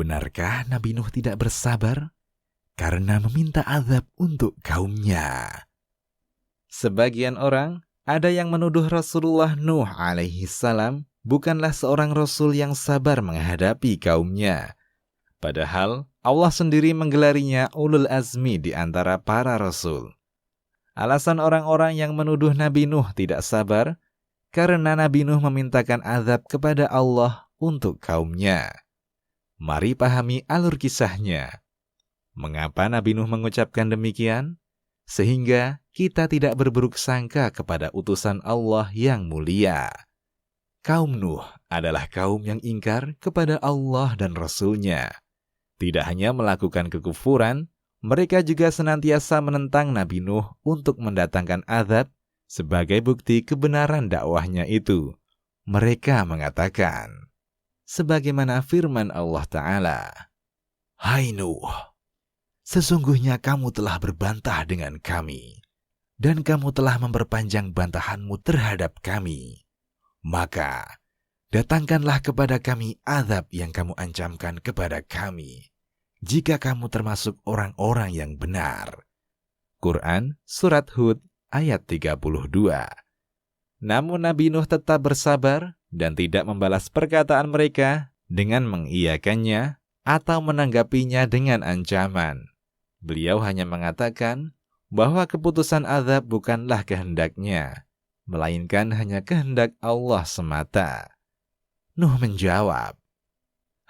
Benarkah Nabi Nuh tidak bersabar karena meminta azab untuk kaumnya? Sebagian orang ada yang menuduh Rasulullah Nuh alaihi salam bukanlah seorang rasul yang sabar menghadapi kaumnya. Padahal Allah sendiri menggelarinya ulul azmi di antara para rasul. Alasan orang-orang yang menuduh Nabi Nuh tidak sabar karena Nabi Nuh memintakan azab kepada Allah untuk kaumnya. Mari pahami alur kisahnya. Mengapa Nabi Nuh mengucapkan demikian? Sehingga kita tidak berburuk sangka kepada utusan Allah yang mulia. Kaum Nuh adalah kaum yang ingkar kepada Allah dan Rasul-Nya. Tidak hanya melakukan kekufuran, mereka juga senantiasa menentang Nabi Nuh untuk mendatangkan azab sebagai bukti kebenaran dakwahnya itu. Mereka mengatakan, sebagaimana firman Allah Ta'ala, "Hai Nuh, sesungguhnya kamu telah berbantah dengan kami, dan kamu telah memperpanjang bantahanmu terhadap kami. Maka, datangkanlah kepada kami azab yang kamu ancamkan kepada kami, jika kamu termasuk orang-orang yang benar." Quran Surat Hud ayat 32. Namun Nabi Nuh tetap bersabar dan tidak membalas perkataan mereka dengan mengiyakannya atau menanggapinya dengan ancaman. Beliau hanya mengatakan bahwa keputusan azab bukanlah kehendaknya, melainkan hanya kehendak Allah semata. Nuh menjawab,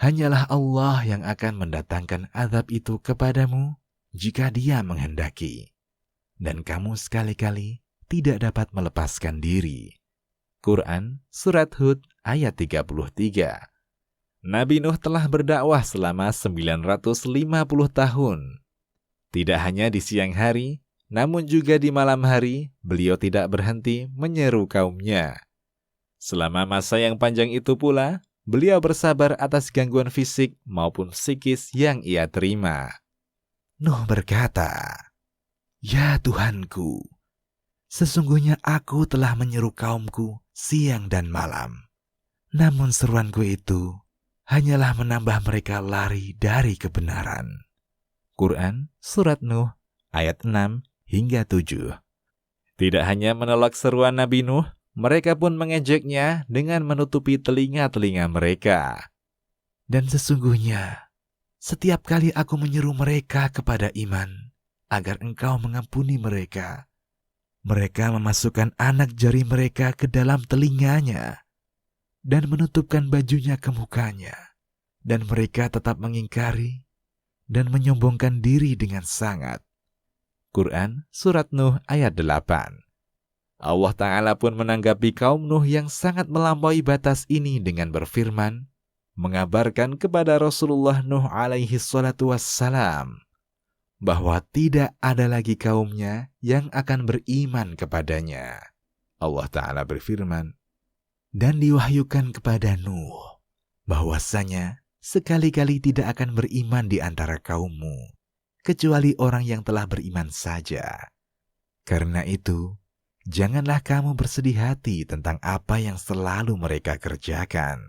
"Hanyalah Allah yang akan mendatangkan azab itu kepadamu jika Dia menghendaki, dan kamu sekali-kali tidak dapat melepaskan diri." Quran Surat Hud ayat 33. Nabi Nuh telah berdakwah selama 950 tahun. Tidak hanya di siang hari, namun juga di malam hari, beliau tidak berhenti menyeru kaumnya. Selama masa yang panjang itu pula, beliau bersabar atas gangguan fisik maupun psikis yang ia terima. Nuh berkata, "Ya Tuhanku, sesungguhnya aku telah menyeru kaumku siang dan malam. Namun seruanku itu hanyalah menambah mereka lari dari kebenaran." Quran Surat Nuh ayat 6 hingga 7. Tidak hanya menolak seruan Nabi Nuh, mereka pun mengejeknya dengan menutupi telinga-telinga mereka. "Dan sesungguhnya, setiap kali aku menyeru mereka kepada iman, agar engkau mengampuni mereka, mereka memasukkan anak jari mereka ke dalam telinganya dan menutupkan bajunya ke mukanya, dan mereka tetap mengingkari dan menyombongkan diri dengan sangat." Quran Surat Nuh ayat 8. Allah Ta'ala pun menanggapi kaum Nuh yang sangat melampaui batas ini dengan berfirman, mengabarkan kepada Rasulullah Nuh alaihi salatu wassalam bahwa tidak ada lagi kaumnya yang akan beriman kepadanya. Allah Ta'ala berfirman, "Dan diwahyukan kepada Nuh bahwasanya sekali-kali tidak akan beriman di antara kaummu, kecuali orang yang telah beriman saja. Karena itu, janganlah kamu bersedih hati tentang apa yang selalu mereka kerjakan."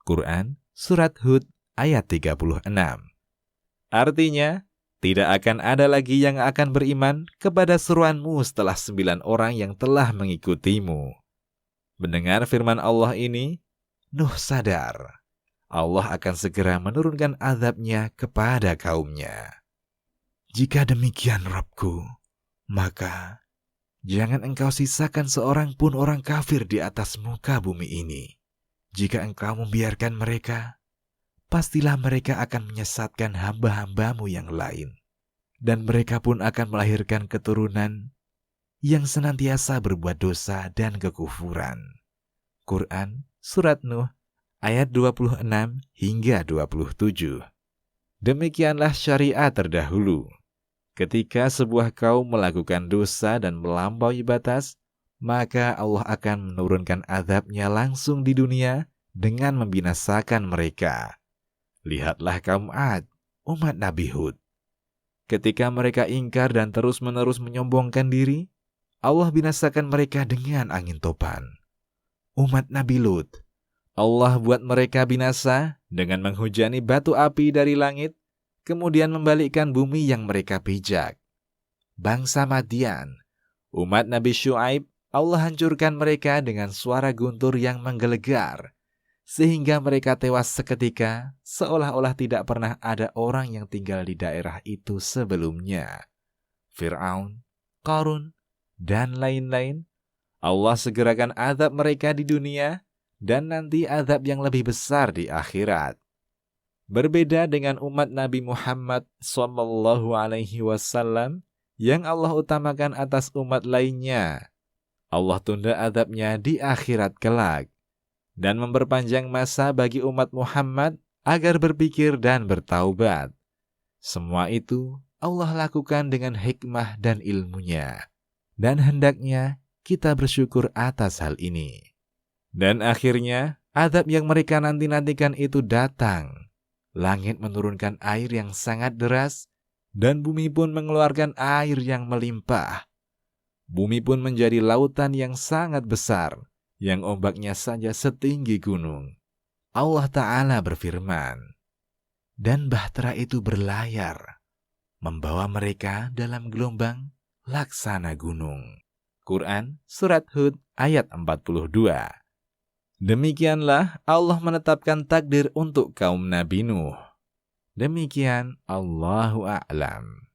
Quran Surat Hud ayat 36. Artinya, tidak akan ada lagi yang akan beriman kepada seruanmu setelah 9 orang yang telah mengikutimu. Mendengar firman Allah ini, Nuh sadar Allah akan segera menurunkan azab-Nya kepada kaumnya. "Jika demikian Rabbku, maka jangan engkau sisakan seorang pun orang kafir di atas muka bumi ini. Jika engkau membiarkan mereka, pastilah mereka akan menyesatkan hamba-hambamu yang lain, dan mereka pun akan melahirkan keturunan yang senantiasa berbuat dosa dan kekufuran." Quran Surat Nuh ayat 26 hingga 27. Demikianlah syariat terdahulu. Ketika sebuah kaum melakukan dosa dan melampaui batas, maka Allah akan menurunkan azab-Nya langsung di dunia dengan membinasakan mereka. Lihatlah kaum Ad, umat Nabi Hud. Ketika mereka ingkar dan terus-menerus menyombongkan diri, Allah binasakan mereka dengan angin topan. Umat Nabi Lut, Allah buat mereka binasa dengan menghujani batu api dari langit, kemudian membalikkan bumi yang mereka pijak. Bangsa Madian, umat Nabi Syuaib, Allah hancurkan mereka dengan suara guntur yang menggelegar, sehingga mereka tewas seketika, seolah-olah tidak pernah ada orang yang tinggal di daerah itu sebelumnya. Fir'aun, Qarun, dan lain-lain, Allah segerakan azab mereka di dunia, dan nanti azab yang lebih besar di akhirat. Berbeda dengan umat Nabi Muhammad SAW yang Allah utamakan atas umat lainnya, Allah tunda azabnya di akhirat kelak dan memperpanjang masa bagi umat Muhammad agar berpikir dan bertaubat. Semua itu Allah lakukan dengan hikmah dan ilmunya, dan hendaknya kita bersyukur atas hal ini. Dan akhirnya, azab yang mereka nanti-nantikan itu datang. Langit menurunkan air yang sangat deras, dan bumi pun mengeluarkan air yang melimpah. Bumi pun menjadi lautan yang sangat besar, yang ombaknya saja setinggi gunung. Allah Ta'ala berfirman, dan bahtera itu berlayar, membawa mereka dalam gelombang laksana gunung. Quran Surat Hud ayat 42. Demikianlah Allah menetapkan takdir untuk kaum Nabi Nuh. Demikian Allahu a'lam.